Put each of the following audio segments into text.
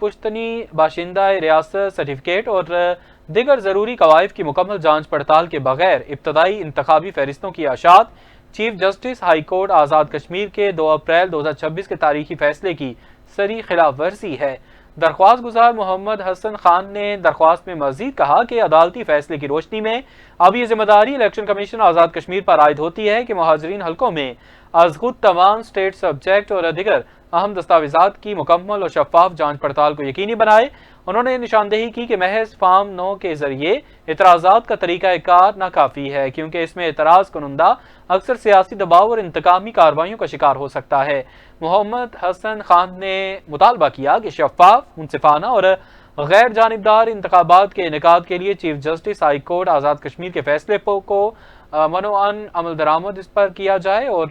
پشتنی باشندہ ریاست سرٹیفکیٹ اور دیگر ضروری قوائف کی مکمل جانچ پڑتال کے بغیر ابتدائی انتخابی فہرستوں کی اشاعت chief justice high court Azad Kashmir کے 2 اپریل 2026 کے تاریخی فیصلے کی صریح خلاف ورزی ہے۔ درخواست گزار محمد حسن خان نے درخواست میں مزید کہا کہ عدالتی فیصلے کی روشنی میں اب یہ ذمہ داری الیکشن کمیشن آزاد کشمیر پر عائد ہوتی ہے کہ مہاجرین حلقوں میں از خود تمام سٹیٹ سبجیکٹ اور دیگر اہم دستاویزات کی مکمل اور شفاف جانچ پڑتال کو یقینی بنائے۔ انہوں نے نشاندہی کی کہ محض فارم 9 کے ذریعے اعتراضات کا طریقہ کار ناکافی ہے، کیونکہ اس میں اعتراض کنندہ اکثر سیاسی دباؤ اور انتقامی کارروائیوں کا شکار ہو سکتا ہے۔ محمد حسن خان نے مطالبہ کیا کہ شفاف، منصفانہ اور غیر جانبدار انتخابات کے انعقاد کے لیے chief justice high court Azad Kashmir کے فیصلے کو منوعاً عمل درآمد اس پر کیا جائے اور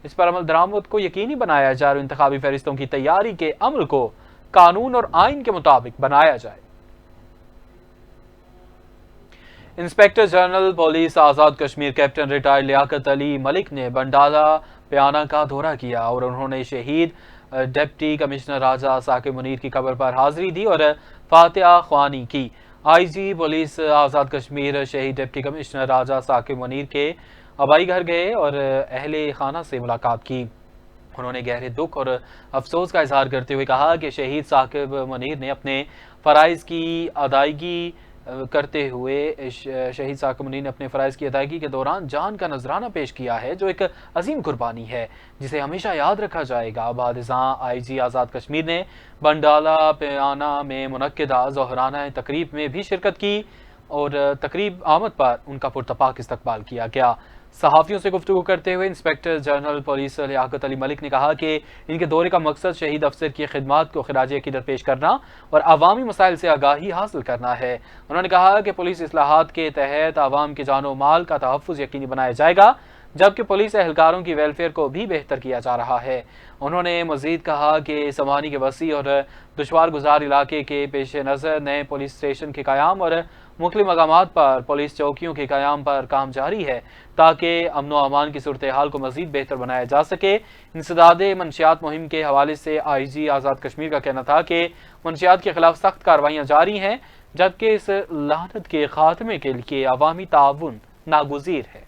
اس پر عمل درآمد کو یقینی بنایا جائے اور انتخابی فہرستوں کی تیاری کے عمل کو قانون اور آئین کے مطابق بنایا جائے۔ Inspector general police Azad Kashmir captain retired Liaquat Ali ملک نے بنڈالہ پیانہ کا دورہ کیا اور انہوں نے شہید ڈپٹی کمشنر راجہ ثاقب منیر کی قبر پر حاضری دی اور فاتحہ خوانی کی۔ آئی جی پولیس آزاد کشمیر شہید ڈپٹی کمشنر راجہ ثاقب منیر کے آبائی گھر گئے اور اہل خانہ سے ملاقات کی۔ انہوں نے گہرے دکھ اور افسوس کا اظہار کرتے ہوئے کہا کہ شہید ثاقب منیر نے اپنے فرائض کی ادائیگی کے دوران جان کا نذرانہ پیش کیا ہے، جو ایک عظیم قربانی ہے جسے ہمیشہ یاد رکھا جائے گا۔ بعد ازاں آئی جی آزاد کشمیر نے بنڈالہ پیانہ میں منعقدہ ظہرانہ تقریب میں بھی شرکت کی اور تقریب آمد پر ان کا پرتپاک استقبال کیا گیا۔ صحافیوں سے گفتگو کرتے ہوئے inspector general police Liaquat Ali ملک نے کہا کہ ان کے دورے کا مقصد شہید افسر کی خدمات کو خراج عقیدت پیش کرنا اور عوامی مسائل سے آگاہی حاصل کرنا ہے۔ انہوں نے کہا کہ پولیس اصلاحات کے تحت عوام کے جان و مال کا تحفظ یقینی بنایا جائے گا، جبکہ پولیس اہلکاروں کی ویلفیئر کو بھی بہتر کیا جا رہا ہے۔ انہوں نے مزید کہا کہ سمانی کے وسیع اور دشوار گزار علاقے کے پیش نظر نئے پولیس اسٹیشن کے قیام اور مختلف مقامات پر پولیس چوکیوں کے قیام پر کام جاری ہے تاکہ امن و امان کی صورتحال کو مزید بہتر بنایا جا سکے۔ انسداد منشیات مہم کے حوالے سے آئی جی آزاد کشمیر کا کہنا تھا کہ منشیات کے خلاف سخت کارروائیاں جاری ہیں، جبکہ اس لعنت کے خاتمے کے لیے عوامی تعاون ناگزیر ہے۔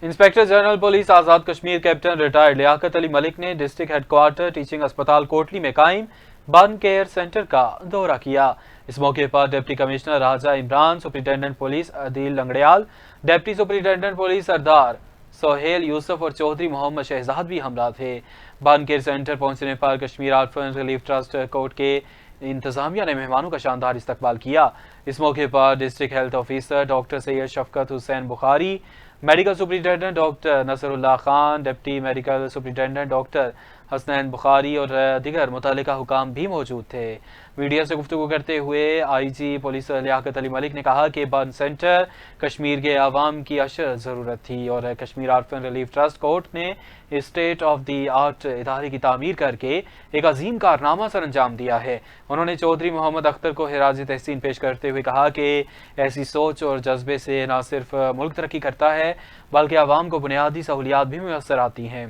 Inspector general police Azad Kashmir captain retired Liaquat Ali ملک نے ڈسٹرکٹ ہیڈ کوارٹر ٹیچنگ اسپتال کوٹلی میں قائم برن کیئر سینٹر کا دورہ کیا۔ اس موقع پر ڈپٹی کمشنر راجہ عمران، سپرنٹینڈنٹ پولیس عدیل لنگڑیال، ڈپٹی سپرنٹینڈنٹ پولیس سردار سہیل یوسف اور چودھری محمد شہزاد بھی ہمراہ تھے۔ برن کیئر سینٹر پہنچنے پر کشمیر آرفن ریلیف ٹرسٹ کوٹ کے انتظامیہ نے مہمانوں کا شاندار استقبال کیا۔ اس موقع پر district health officer doctor Syed Shafqat Hussain Bukhari, medical superintendent doctor Nasrullah Khan, deputy medical superintendent doctor Hasnain Bukhari اور دیگر متعلقہ حکام بھی موجود تھے۔ میڈیا سے گفتگو کرتے ہوئے آئی جی پولیس لیاقت علی ملک نے کہا کہ برن سینٹر کشمیر کے عوام کی اشد ضرورت تھی اور کشمیر آرفن ریلیف ٹرسٹ کوٹ نے اسٹیٹ آف دی آرٹ ادارے کی تعمیر کر کے ایک عظیم کارنامہ سر انجام دیا ہے۔ انہوں نے چودھری محمد اختر کو خراج تحسین پیش کرتے ہوئے کہا کہ ایسی سوچ اور جذبے سے نہ صرف ملک ترقی کرتا ہے بلکہ عوام کو بنیادی سہولیات بھی میسر آتی ہیں۔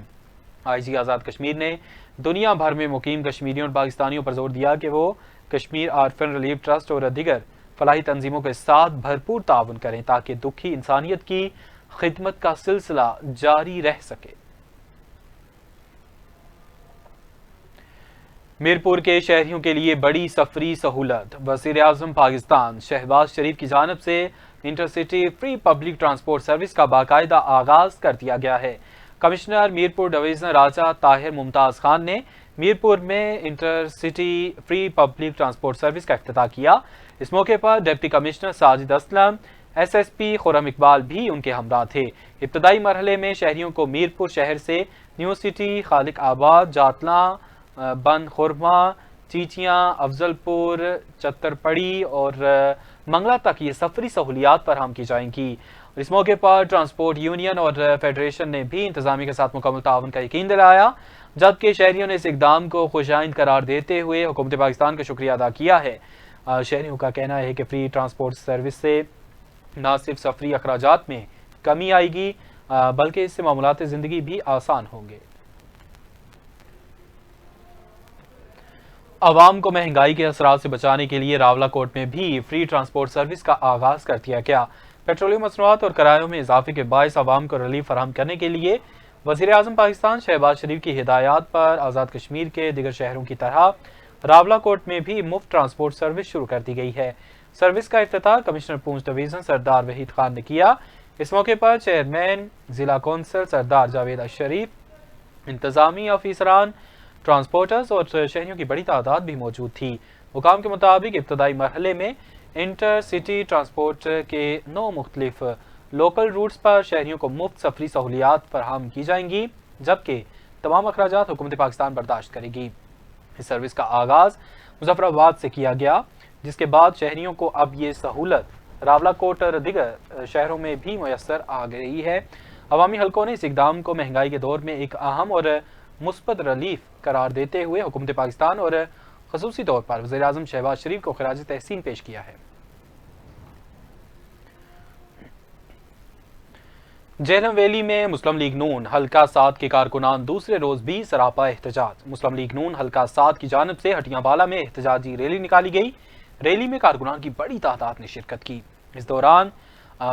آئی جی آزاد کشمیر نے دنیا بھر میں مقیم کشمیریوں اور پاکستانیوں پر زور دیا کہ وہ کشمیر آرفن ریلیف ٹرسٹ اور دیگر فلاحی تنظیموں کے ساتھ بھرپور تعاون کریں تاکہ دکھی انسانیت کی خدمت کا سلسلہ جاری رہ سکے۔ میرپور کے شہریوں کے لیے بڑی سفری سہولت، وزیر اعظم پاکستان شہباز شریف کی جانب سے intercity free public transport service کا باقاعدہ آغاز کر دیا گیا ہے۔ کمشنر میرپور ڈویژن راجہ طاہر ممتاز خان نے میرپور میں intercity free public transport service کا افتتاح کیا۔ اس موقع پر deputy commissioner Sajid Aslam, S S P Khurram Iqbal بھی ان کے ہمراہ تھے۔ ابتدائی مرحلے میں شہریوں کو میرپور شہر سے نیو سٹی، خالق آباد، جاتلاں، بند خورما، چیچیاں، افضل پور، چترپڑی اور منگلہ تک یہ سفری سہولیات فراہم کی جائیں گی۔ اس موقع پر ٹرانسپورٹ یونین اور فیڈریشن نے بھی انتظامیہ کے ساتھ مکمل تعاون کا یقین دلایا، جبکہ شہریوں نے اس اقدام کو خوش آئند قرار دیتے ہوئے حکومت پاکستان کا شکریہ ادا کیا ہے۔ شہریوں کا کہنا ہے کہ فری ٹرانسپورٹ سروس سے نہ صرف سفری اخراجات میں کمی آئے گی بلکہ اس سے معاملات زندگی بھی آسان ہوں گے۔ عوام کو مہنگائی کے اثرات سے بچانے کے لیے راولاکوٹ میں بھی فری ٹرانسپورٹ سروس کا آغاز کر دیا گیا۔ پیٹرولیم مصنوعات اور کرایوں میں اضافے کے باعث عوام کو ریلیف فراہم کرنے کے لیے وزیر اعظم پاکستان شہباز شریف کی ہدایات پر آزاد کشمیر کے دیگر شہروں کی طرح راولاکوٹ میں بھی مفت ٹرانسپورٹ سروس شروع کر دی گئی ہے۔ سروس کا افتتاح کمشنر پونچھ ڈویژن سردار وحید خان نے کیا۔ اس موقع پر چیئرمین ضلع کونسل سردار جاوید اشرف، انتظامی افسران، ٹرانسپورٹرز اور شہریوں کی بڑی تعداد بھی موجود تھی۔ حکام کے مطابق ابتدائی مرحلے میں انٹر سٹی ٹرانسپورٹ کے 9 مختلف لوکل روٹس پر شہریوں کو مفت سفری سہولیات فراہم کی جائیں گی، جبکہ تمام اخراجات حکومت پاکستان برداشت کرے گی۔ اس سروس کا آغاز مظفر آباد سے کیا گیا، جس کے بعد شہریوں کو اب یہ سہولت راولاکوٹ اور دیگر شہروں میں بھی میسر آ گئی ہے۔ عوامی حلقوں نے اس اقدام کو مہنگائی کے دور میں ایک اہم اور مثبت ریلیف قرار دیتے ہوئے حکومت پاکستان اور خصوصی طور پر وزیر اعظم شہباز شریف کو خراج تحسین پیش کیا ہے۔ جہلم ویلی میں مسلم لیگ نون حلقہ 7 کے کارکنان دوسرے روز بھی سراپا احتجاج۔ مسلم لیگ نون حلقہ 7 کی جانب سے ہٹیاں بالا میں احتجاجی ریلی نکالی گئی۔ ریلی میں کارکنان کی بڑی تعداد نے شرکت کی۔ اس دوران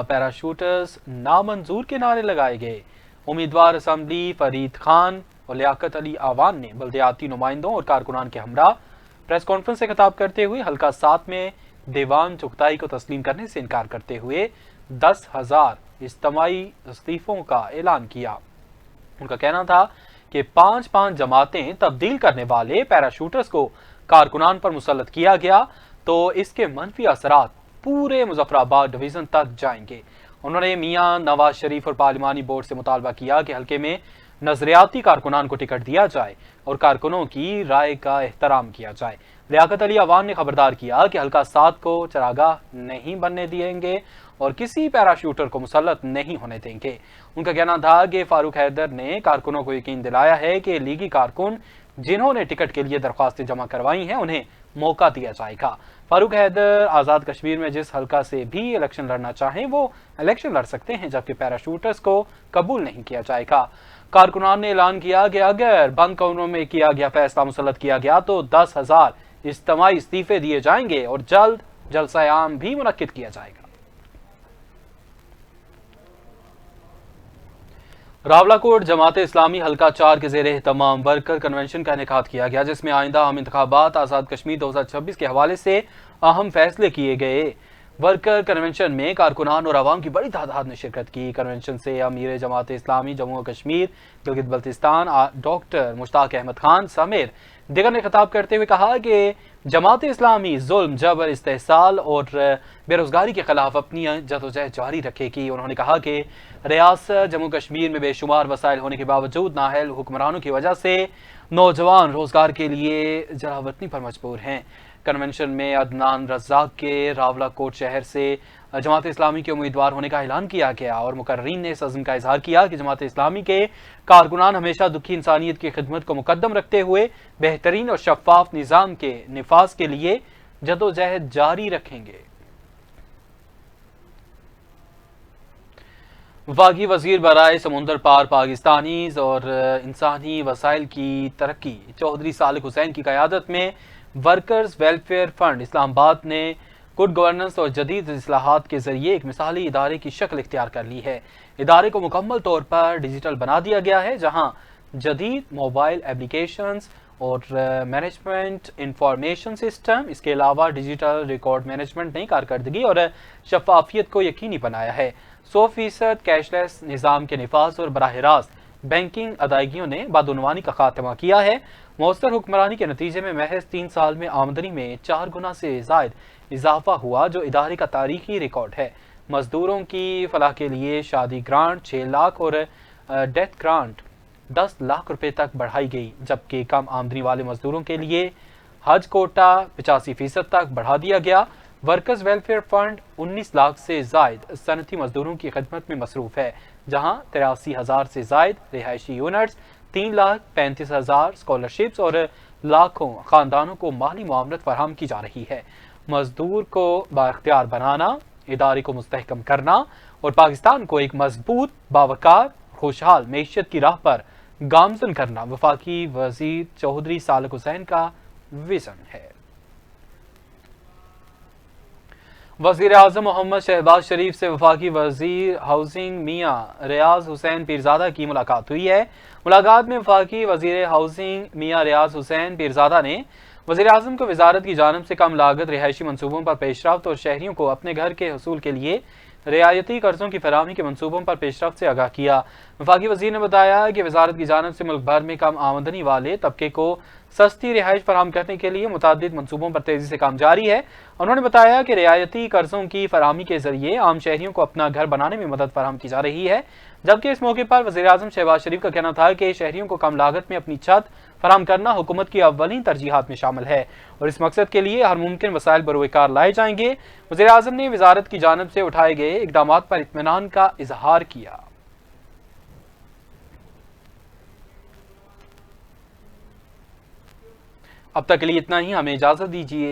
پیراشوٹرز نامنظور کے نعرے لگائے گئے۔ امیدوار اسمبلی فرید خان اور لیاقت علی آوان نے بلدیاتی نمائندوں اور کارکنان کے ہمراہ پریس کانفرنس سے خطاب کرتے ہوئے حلقہ 7 میں دیوان چغتائی کو تسلیم کرنے سے انکار کرتے ہوئے 10,000 اجتماعی استعفوں کا اعلان کیا۔ ان کا کہنا تھا کہ 5 جماعتیں تبدیل کرنے والے پیراشوٹرز کو کارکنان پر مسلط کیا گیا تو اس کے منفی اثرات پورے مظفر آباد ڈویژن تک جائیں گے۔ انہوں نے میاں نواز شریف اور پارلیمانی بورڈ سے مطالبہ کیا کہ حلقے میں نظریاتی کارکنان کو ٹکٹ دیا جائے اور کارکنوں کی رائے کا احترام کیا جائے۔ لیاقت علی عوان نے خبردار کیا کہ حلقہ 7 کو چراگاہ نہیں بننے دیں گے اور کسی پیراشوٹر کو مسلط نہیں ہونے دیں گے۔ ان کا کہنا تھا کہ فاروق حیدر نے کارکنوں کو یقین دلایا ہے کہ لیگی کارکن جنہوں نے ٹکٹ کے لیے درخواستیں جمع کروائی ہیں انہیں موقع دیا جائے گا۔ فاروق حیدر آزاد کشمیر میں جس حلقہ سے بھی الیکشن لڑنا چاہیں وہ الیکشن لڑ سکتے ہیں، جبکہ پیراشوٹرز کو قبول نہیں کیا جائے گا۔ کارکنان نے اعلان کیا کہ اگر بند کمروں میں کیا گیا فیصلہ مسلط کیا گیا تو 10,000 اجتماعی استعفے دیے جائیں گے اور جلد جلسہ عام بھی منعقد کیا جائے گا۔ راولاکوٹ جماعت اسلامی حلقہ 4 کے زیر اہتمام ورکر کنونشن کا انعقاد کیا گیا، جس میں آئندہ عام انتخابات آزاد کشمیر 2026 کے حوالے سے اہم فیصلے کیے گئے۔ ورکر کنونشن میں کارکنان اور عوام کی بڑی تعداد نے شرکت کی۔ کنونشن سے امیر جماعت اسلامی جموں و کشمیر گلگت بلتستان ڈاکٹر مشتاق احمد خان سمیت دیگر نے خطاب کرتے ہوئے کہا کہ جماعت اسلامی ظلم، جبر، استحصال اور بے روزگاری کے خلاف اپنی جدوجہد جاری رکھے گی۔ انہوں نے کہا کہ ریاست جموں کشمیر میں بے شمار وسائل ہونے کے باوجود نااہل حکمرانوں کی وجہ سے نوجوان روزگار کے لیے جلاوطنی پر مجبور ہیں۔ کنونشن میں عدنان رزاق کے راولاکوٹ شہر سے جماعت اسلامی کے امیدوار ہونے کا اعلان کیا گیا اور مقررین نے اس عزم کا اظہار کیا کہ جماعت اسلامی کے کارکنان ہمیشہ دکھی انسانیت کی خدمت کو مقدم رکھتے ہوئے بہترین اور شفاف نظام کے نفاذ کے لیے جدوجہد جاری رکھیں گے۔ وفاقی وزیر برائے سمندر پار پاکستانیز اور انسانی وسائل کی ترقی چودھری صالح حسین کی قیادت میں ورکرز ویلفیئر فنڈ اسلام آباد نے گڈ گورننس اور جدید اصلاحات کے ذریعے ایک مثالی ادارے کی شکل اختیار کر لی ہے۔ ادارے کو مکمل طور پر ڈیجیٹل بنا دیا گیا ہے، جہاں جدید موبائل ایپلیکیشنز اور مینجمنٹ انفارمیشن سسٹم، اس کے علاوہ ڈیجیٹل ریکارڈ مینجمنٹ نئی کارکردگی اور شفافیت کو یقینی بنایا ہے۔ 100% کیش لیس نظام کے نفاذ اور براہ راست بینکنگ ادائیگیوں نے بدعنوانی کا خاتمہ کیا ہے۔ مؤثر حکمرانی کے نتیجے میں محض 3 سال میں آمدنی میں 4 گنا سے زائد اضافہ ہوا، جو ادارے کا تاریخی ریکارڈ ہے۔ مزدوروں کی فلاح کے لیے شادی گرانٹ 6 لاکھ اور ڈیتھ گرانٹ 10 لاکھ روپے تک بڑھائی گئی، جبکہ کم آمدنی والے مزدوروں کے لیے حج کوٹا 85% تک بڑھا دیا گیا۔ ورکرز ویلفیئر فنڈ 19 لاکھ سے زائد صنعتی مزدوروں کی خدمت میں مصروف ہے، جہاں 83,000 سے زائد رہائشی یونٹس، 3,35,000 اسکالرشپس اور لاکھوں خاندانوں کو مالی معاونت فراہم کی جا رہی ہے۔ مزدور کو بااختیار بنانا، ادارے کو مستحکم کرنا اور پاکستان کو ایک مضبوط، باوقار، خوشحال معیشت کی راہ پر گامزن کرنا وفاقی وزیر چودھری صالح حسین کا وژن ہے۔ وزیر اعظم محمد شہباز شریف سے وفاقی وزیر ہاؤسنگ میاں ریاض حسین پیرزادہ کی ملاقات ہوئی ہے۔ ملاقات میں وفاقی وزیر ہاؤسنگ میاں ریاض حسین پیرزادہ نے وزیر اعظم کو وزارت کی جانب سے کم لاگت رہائشی منصوبوں پر پیش رفت اور شہریوں کو اپنے گھر کے حصول کے لیے رعایتی قرضوں کی فراہمی کے منصوبوں پر پیش رفت سے آگاہ کیا۔ وفاقی وزیر نے بتایا کہ وزارت کی جانب سے ملک بھر میں کم آمدنی والے طبقے کو سستی رہائش فراہم کرنے کے لیے متعدد منصوبوں پر تیزی سے کام جاری ہے۔ انہوں نے بتایا کہ رعایتی قرضوں کی فراہمی کے ذریعے عام شہریوں کو اپنا گھر بنانے میں مدد فراہم کی جا رہی ہے، جبکہ اس موقع پر وزیر اعظم شہباز شریف کا کہنا تھا کہ شہریوں کو کم لاگت میں اپنی چھت فراہم کرنا حکومت کی اولین ترجیحات میں شامل ہے اور اس مقصد کے لیے ہر ممکن وسائل بروئے کار لائے جائیں گے۔ وزیر اعظم نے وزارت کی جانب سے اٹھائے گئے اقدامات پر اطمینان کا اظہار کیا۔ اب تک کے لیے اتنا ہی، ہمیں اجازت دیجیے۔